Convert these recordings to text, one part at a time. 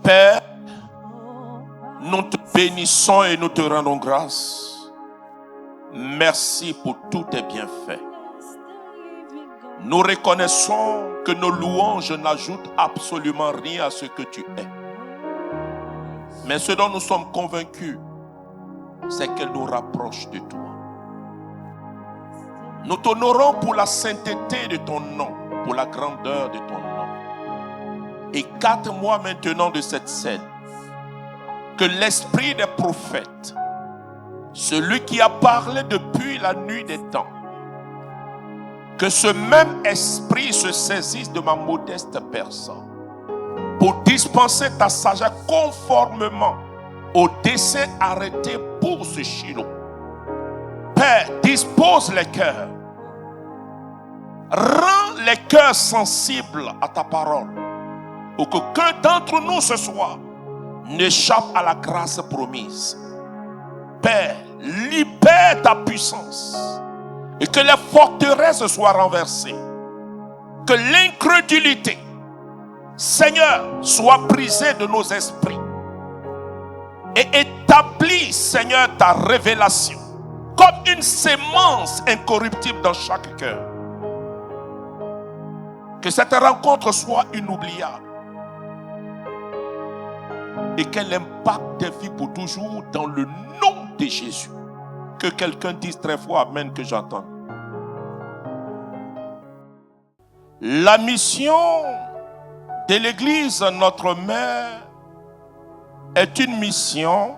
Père, nous te bénissons et nous te rendons grâce. Merci pour tous tes bienfaits. Nous reconnaissons que nos louanges n'ajoutent absolument rien à ce que tu es. Mais ce dont nous sommes convaincus, c'est qu'elle nous rapproche de toi. Nous t'honorons pour la sainteté de ton nom, pour la grandeur de ton nom. Écarte-moi maintenant de cette scène. Que l'esprit des prophètes, celui qui a parlé depuis la nuit des temps, que ce même esprit se saisisse de ma modeste personne pour dispenser ta sagesse conformément au dessein arrêté pour ce Shiloh. Père, dispose les cœurs. Rends les cœurs sensibles à ta parole pour qu'aucun d'entre nous ce soir n'échappe à la grâce promise. Père, libère ta puissance et que les forteresses soient renversées. Que l'incrédulité, Seigneur, soit brisée de nos esprits. Et établis, Seigneur, ta révélation comme une sémence incorruptible dans chaque cœur. Que cette rencontre soit inoubliable et qu'elle impacte des vies pour toujours dans le nom de Jésus. Que quelqu'un dise très fort amen, que j'entends. La mission de l'Église, notre mère, est une mission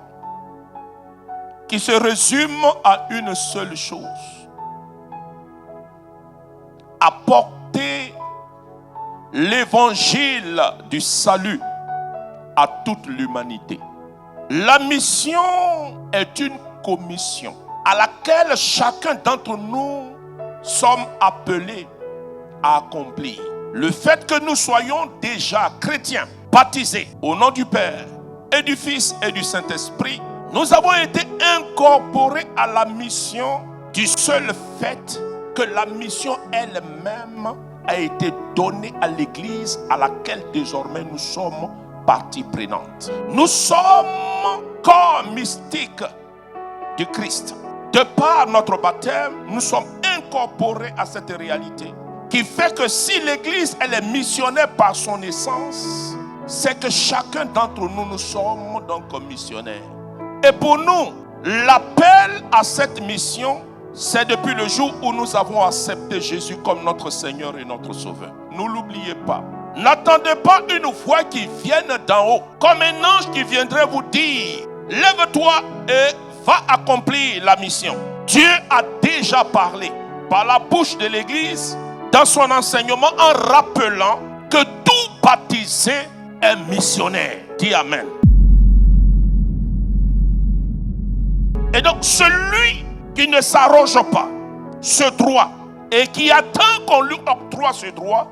qui se résume à une seule chose: apporter l'évangile du salut à toute l'humanité. La mission est une commission à laquelle chacun d'entre nous sommes appelés à accomplir. Le fait que nous soyons déjà chrétiens, baptisés au nom du Père et du Fils et du Saint-Esprit, nous avons été incorporés à la mission du seul fait que la mission elle-même a été donnée à l'Église à laquelle désormais nous sommes partie prenante. Nous sommes corps mystique du Christ. De par notre baptême, nous sommes incorporés à cette réalité qui fait que si l'Église elle est missionnaire par son essence, c'est que chacun d'entre nous, nous sommes donc missionnaires. Et pour nous, l'appel à cette mission, c'est depuis le jour où nous avons accepté Jésus comme notre Seigneur et notre Sauveur. Ne l'oubliez pas. N'attendez pas une voix qui vienne d'en haut, comme un ange qui viendrait vous dire: lève-toi et va accomplir la mission. Dieu a déjà parlé par la bouche de l'Église dans son enseignement en rappelant que tout baptisé est missionnaire. Dis amen. Et donc celui qui ne s'arroge pas ce droit et qui attend qu'on lui octroie ce droit,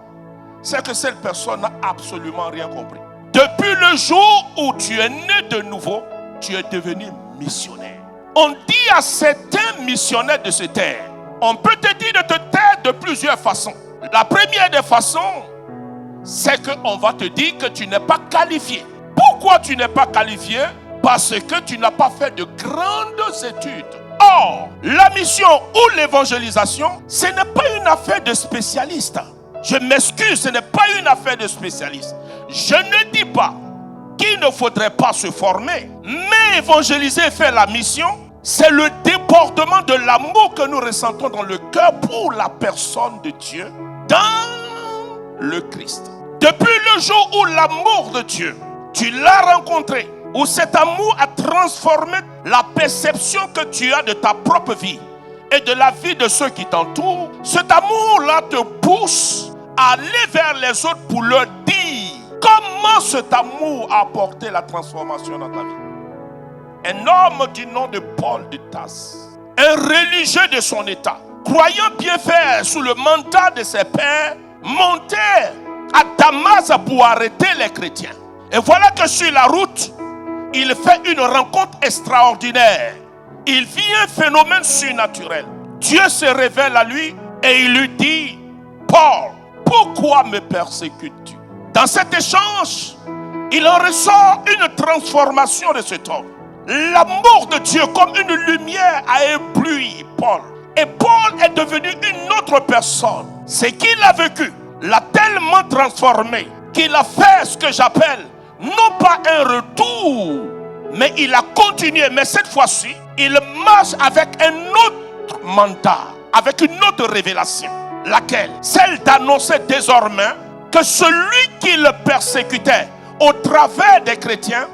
c'est que cette personne n'a absolument rien compris. Depuis le jour où tu es né de nouveau, tu es devenu missionnaire. On dit à certains missionnaires de cette terre, on peut te dire de te taire de plusieurs façons. La première des façons, c'est qu'on va te dire que tu n'es pas qualifié. Pourquoi tu n'es pas qualifié? Parce que tu n'as pas fait de grandes études. Or, la mission ou l'évangélisation, ce n'est pas une affaire de spécialiste. Je m'excuse, ce n'est pas une affaire de spécialiste. Je ne dis pas qu'il ne faudrait pas se former, mais évangéliser et faire la mission, c'est le débordement de l'amour que nous ressentons dans le cœur pour la personne de Dieu dans le Christ. Depuis le jour où l'amour de Dieu, tu l'as rencontré, où cet amour a transformé la perception que tu as de ta propre vie et de la vie de ceux qui t'entourent, cet amour-là te pousse à aller vers les autres pour leur dire comment cet amour a apporté la transformation dans ta vie. Un homme du nom de Paul de Tarse, un religieux de son état, croyant bien faire sous le mandat de ses pères, montait à Damas pour arrêter les chrétiens. Et voilà que sur la route, il fait une rencontre extraordinaire. Il vit un phénomène surnaturel. Dieu se révèle à lui et il lui dit: Paul, pourquoi me persécutes-tu? Dans cet échange, il en ressort une transformation de cet homme. L'amour de Dieu comme une lumière a ébloui Paul. Et Paul est devenu une autre personne. Ce qu'il a vécu l'a tellement transformé qu'il a fait ce que j'appelle non pas un retour, mais il a continué. Mais cette fois-ci, il marche avec un autre mandat, avec une autre révélation. Laquelle? Celle d'annoncer désormais que celui qui le persécutait au travers des chrétiens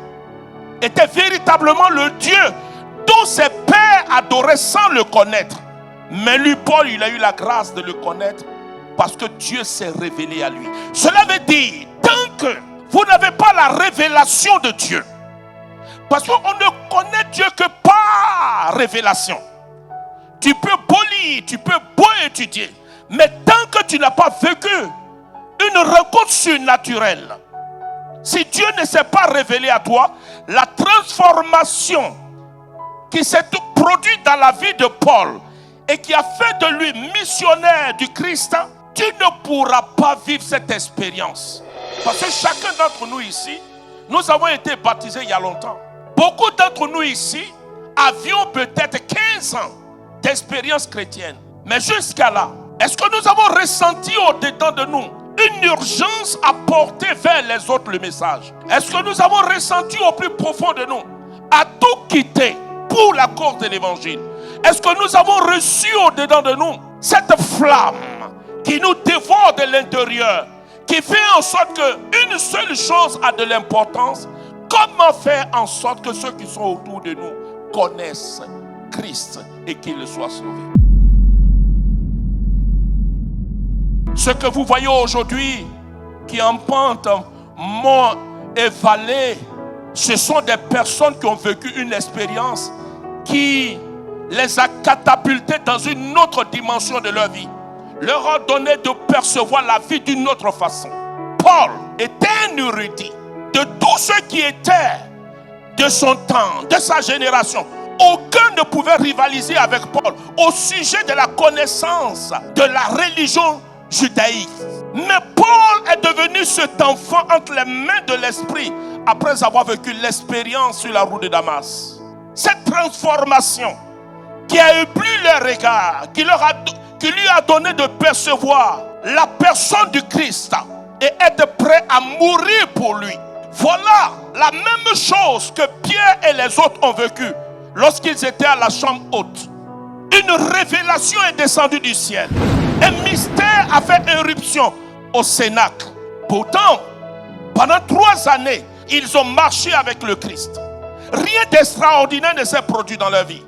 était véritablement le Dieu dont ses pères adoraient sans le connaître. Mais lui, Paul, il a eu la grâce de le connaître parce que Dieu s'est révélé à lui. Cela veut dire, tant que vous n'avez pas la révélation de Dieu, parce qu'on ne connaît Dieu que par révélation. Tu peux beau lire, tu peux beau étudier, mais tant que tu n'as pas vécu une rencontre surnaturelle, si Dieu ne s'est pas révélé à toi, la transformation qui s'est produite dans la vie de Paul et qui a fait de lui missionnaire du Christ, tu ne pourras pas vivre cette expérience. Parce que chacun d'entre nous ici, nous avons été baptisés il y a longtemps. Beaucoup d'entre nous ici avions peut-être 15 ans d'expérience chrétienne. Mais jusqu'à là, est-ce que nous avons ressenti au-dedans de nous une urgence à porter vers les autres le message? Est-ce que nous avons ressenti au plus profond de nous à tout quitter pour la cause de l'évangile? Est-ce que nous avons reçu au-dedans de nous cette flamme qui nous dévore de l'intérieur, qui fait en sorte qu'une seule chose a de l'importance? Comment faire en sorte que ceux qui sont autour de nous connaissent Christ et qu'ils soient sauvés? Ce que vous voyez aujourd'hui, qui en pente, monts et vallées, ce sont des personnes qui ont vécu une expérience qui les a catapultés dans une autre dimension de leur vie, leur a donné de percevoir la vie d'une autre façon. Paul était un érudit. De tous ceux qui étaient de son temps, de sa génération, aucun ne pouvait rivaliser avec Paul au sujet de la connaissance de la religion judaïque. Mais Paul est devenu cet enfant entre les mains de l'esprit après avoir vécu l'expérience sur la route de Damas. Cette transformation qui a ébloui leur regard, qui lui a donné de percevoir la personne du Christ et être prêt à mourir pour lui. Voilà la même chose que Pierre et les autres ont vécu lorsqu'ils étaient à la chambre haute. Une révélation est descendue du ciel. Un mystère a fait éruption au Cénacle. Pourtant, pendant 3 années, ils ont marché avec le Christ. Rien d'extraordinaire ne s'est produit dans leur vie.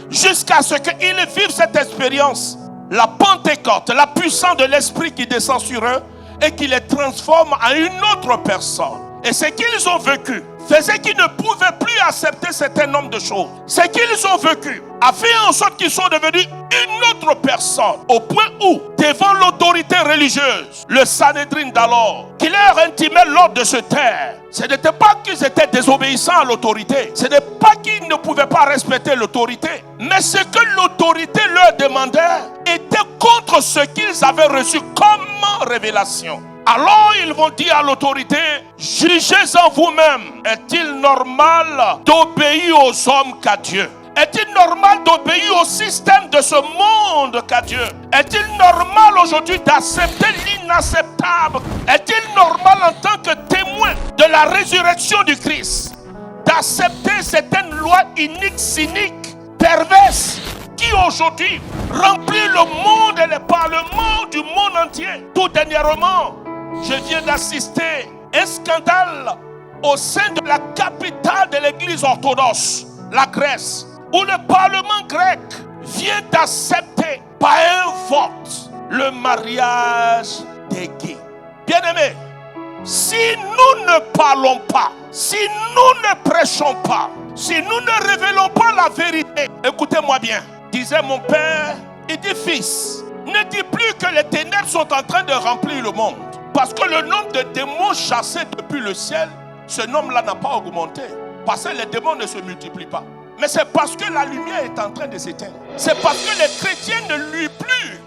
Jusqu'à ce qu'ils vivent cette expérience, la Pentecôte, la puissance de l'Esprit qui descend sur eux et qui les transforme en une autre personne. Et ce qu'ils ont vécu faisait qu'ils ne pouvaient plus accepter certain nombre de choses. Ce qu'ils ont vécu a fait en sorte qu'ils sont devenus une autre personne. Au point où, devant l'autorité religieuse, le Sanhédrin d'alors, qui leur intimait l'ordre de se taire, ce n'était pas qu'ils étaient désobéissants à l'autorité. Ce n'est pas qu'ils ne pouvaient pas respecter l'autorité. Mais ce que l'autorité leur demandait était contre ce qu'ils avaient reçu comme révélation. Alors ils vont dire à l'autorité, jugez-en vous-même. Est-il normal d'obéir aux hommes qu'à Dieu? Est-il normal d'obéir au système de ce monde qu'à Dieu? Est-il normal aujourd'hui d'accepter l'inacceptable? Est-il normal en tant que témoin de la résurrection du Christ d'accepter certaines lois iniques, cyniques, perverses qui aujourd'hui remplissent le monde et les parlements du monde entier? Tout dernièrement, je viens d'assister à un scandale au sein de la capitale de l'église orthodoxe, la Grèce, où le parlement grec vient d'accepter par un vote le mariage des gays. Bien-aimés, si nous ne parlons pas, si nous ne prêchons pas, si nous ne révélons pas la vérité, écoutez-moi bien, disait mon père, il dit fils, ne dis plus que les ténèbres sont en train de remplir le monde. Parce que le nombre de démons chassés depuis le ciel, ce nombre-là n'a pas augmenté. Parce que les démons ne se multiplient pas. Mais c'est parce que la lumière est en train de s'éteindre. C'est parce que les chrétiens ne luient plus.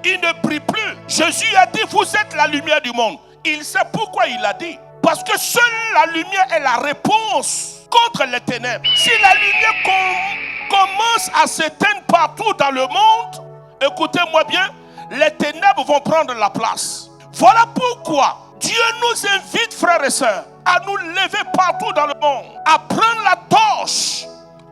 Ils ne prient plus. Jésus a dit, vous êtes la lumière du monde. Il sait pourquoi il l'a dit. Parce que seule la lumière est la réponse contre les ténèbres. Si la lumière commence à s'éteindre partout dans le monde, écoutez-moi bien, les ténèbres vont prendre la place. Voilà pourquoi Dieu nous invite, frères et sœurs, à nous lever partout dans le monde, à prendre la torche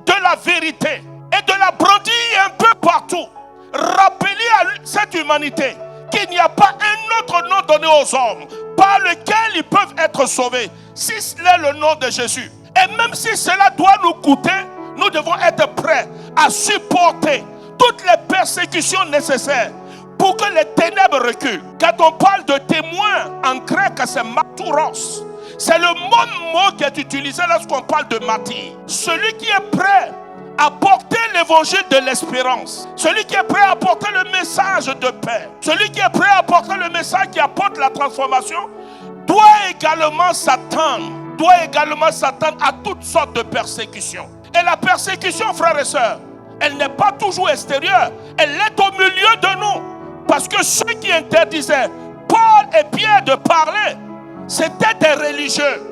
de la vérité et de la brandir un peu partout. Rappeler à cette humanité qu'il n'y a pas un autre nom donné aux hommes par lequel ils peuvent être sauvés, si ce n'est le nom de Jésus. Et même si cela doit nous coûter, nous devons être prêts à supporter toutes les persécutions nécessaires pour que les ténèbres reculent. Quand on parle de témoin, en grec, c'est martyros. C'est le même mot qui est utilisé lorsqu'on parle de martyr. Celui qui est prêt à porter l'évangile de l'espérance, celui qui est prêt à porter le message de paix, celui qui est prêt à porter le message qui apporte la transformation, doit également s'attendre à toutes sortes de persécutions. Et la persécution, frères et sœurs, elle n'est pas toujours extérieure, elle est au milieu de nous. Parce que ceux qui interdisaient Paul et Pierre de parler, c'était des religieux.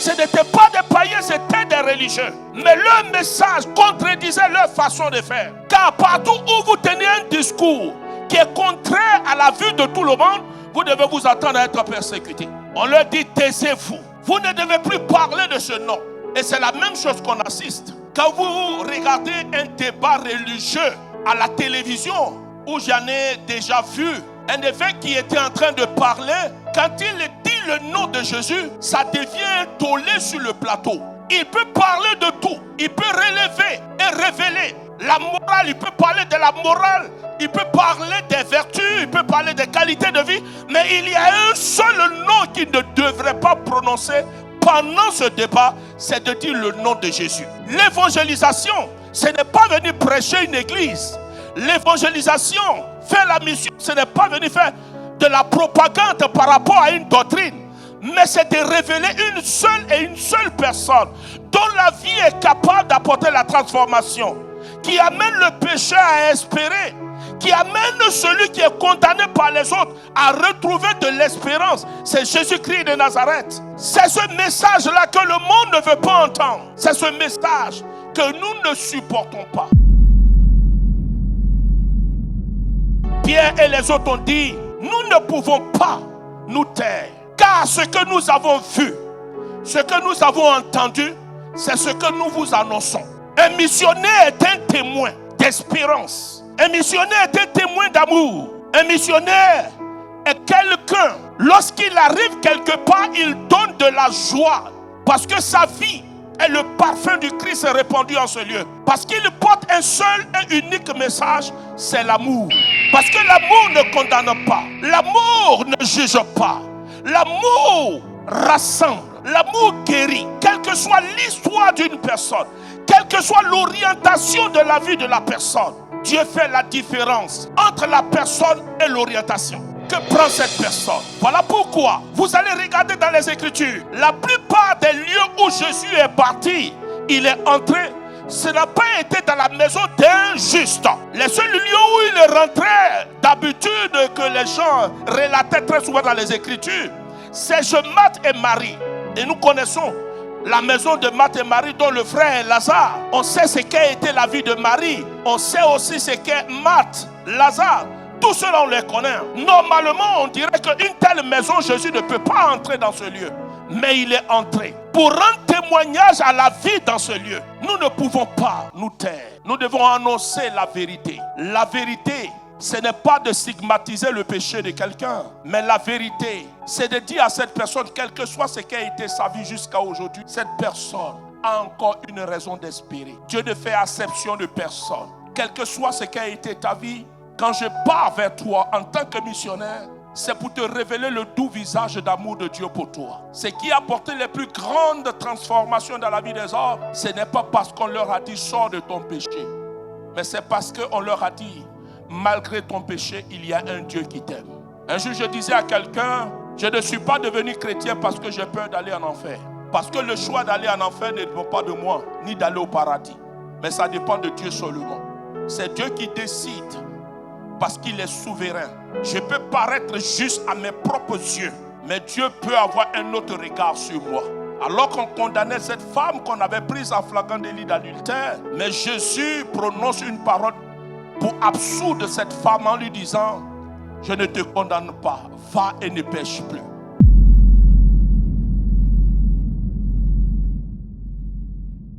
Ce n'étaient pas des païens, c'était des religieux. Mais leur message contredisait leur façon de faire. Car partout où vous tenez un discours qui est contraire à la vue de tout le monde, vous devez vous attendre à être persécuté. On leur dit, taisez-vous. Vous ne devez plus parler de ce nom. Et c'est la même chose qu'on assiste. Quand vous regardez un débat religieux à la télévision, où j'en ai déjà vu un évêque qui était en train de parler, quand il dit le nom de Jésus, ça devient un tollé sur le plateau. Il peut parler de tout, il peut relever et révéler la morale, il peut parler de la morale, il peut parler des vertus, il peut parler des qualités de vie, mais il y a un seul nom qu'il ne devrait pas prononcer pendant ce débat, c'est de dire le nom de Jésus. L'évangélisation, ce n'est pas venir prêcher une église. L'évangélisation, faire la mission, ce n'est pas venir faire de la propagande par rapport à une doctrine, mais c'est de révéler une seule personne dont la vie est capable d'apporter la transformation, qui amène le péché à espérer, qui amène celui qui est condamné par les autres à retrouver de l'espérance. C'est Jésus-Christ de Nazareth. C'est ce message-là que le monde ne veut pas entendre. C'est ce message que nous ne supportons pas. Pierre et les autres ont dit, nous ne pouvons pas nous taire, car ce que nous avons vu, ce que nous avons entendu, c'est ce que nous vous annonçons. Un missionnaire est un témoin d'espérance. Un missionnaire est un témoin d'amour. Un missionnaire est quelqu'un, lorsqu'il arrive quelque part, il donne de la joie, parce que sa vie et le parfum du Christ est répandu en ce lieu. Parce qu'il porte un seul et unique message, c'est l'amour. Parce que l'amour ne condamne pas. L'amour ne juge pas. L'amour rassemble. L'amour guérit. Quelle que soit l'histoire d'une personne, quelle que soit l'orientation de la vie de la personne, Dieu fait la différence entre la personne et l'orientation. Que prend cette personne? Voilà pourquoi vous allez regarder dans les Écritures. La plupart des lieux où Jésus est parti, il est entré, ce n'a pas été dans la maison d'un juste. Les seuls lieux où il est rentré, d'habitude que les gens relataient très souvent dans les Écritures, c'est chez Marthe et Marie. Et nous connaissons la maison de Marthe et Marie dont le frère est Lazare. On sait ce qu'a été la vie de Marie. On sait aussi ce qu'est Marthe, Lazare. Tout cela on les connaît. Normalement on dirait qu'une telle maison, Jésus ne peut pas entrer dans ce lieu. Mais il est entré pour rendre témoignage à la vie dans ce lieu. Nous ne pouvons pas nous taire. Nous devons annoncer la vérité. La vérité, ce n'est pas de stigmatiser le péché de quelqu'un. Mais la vérité, c'est de dire à cette personne, quel que soit ce qu'a été sa vie jusqu'à aujourd'hui, cette personne a encore une raison d'espérer. Dieu ne fait acception de personne. Quel que soit ce qu'a été ta vie, quand je pars vers toi en tant que missionnaire, c'est pour te révéler le doux visage d'amour de Dieu pour toi. Ce qui a apporté les plus grandes transformations dans la vie des hommes, ce n'est pas parce qu'on leur a dit sors de ton péché, mais c'est parce qu'on leur a dit malgré ton péché, il y a un Dieu qui t'aime. Un jour je disais à quelqu'un, je ne suis pas devenu chrétien parce que j'ai peur d'aller en enfer. Parce que le choix d'aller en enfer ne dépend pas de moi, ni d'aller au paradis. Mais ça dépend de Dieu seulement. C'est Dieu qui décide. Parce qu'il est souverain. Je peux paraître juste à mes propres yeux. Mais Dieu peut avoir un autre regard sur moi. Alors qu'on condamnait cette femme qu'on avait prise en flagrant délit d'adultère, mais Jésus prononce une parole pour absoudre cette femme en lui disant: je ne te condamne pas, va et ne pêche plus.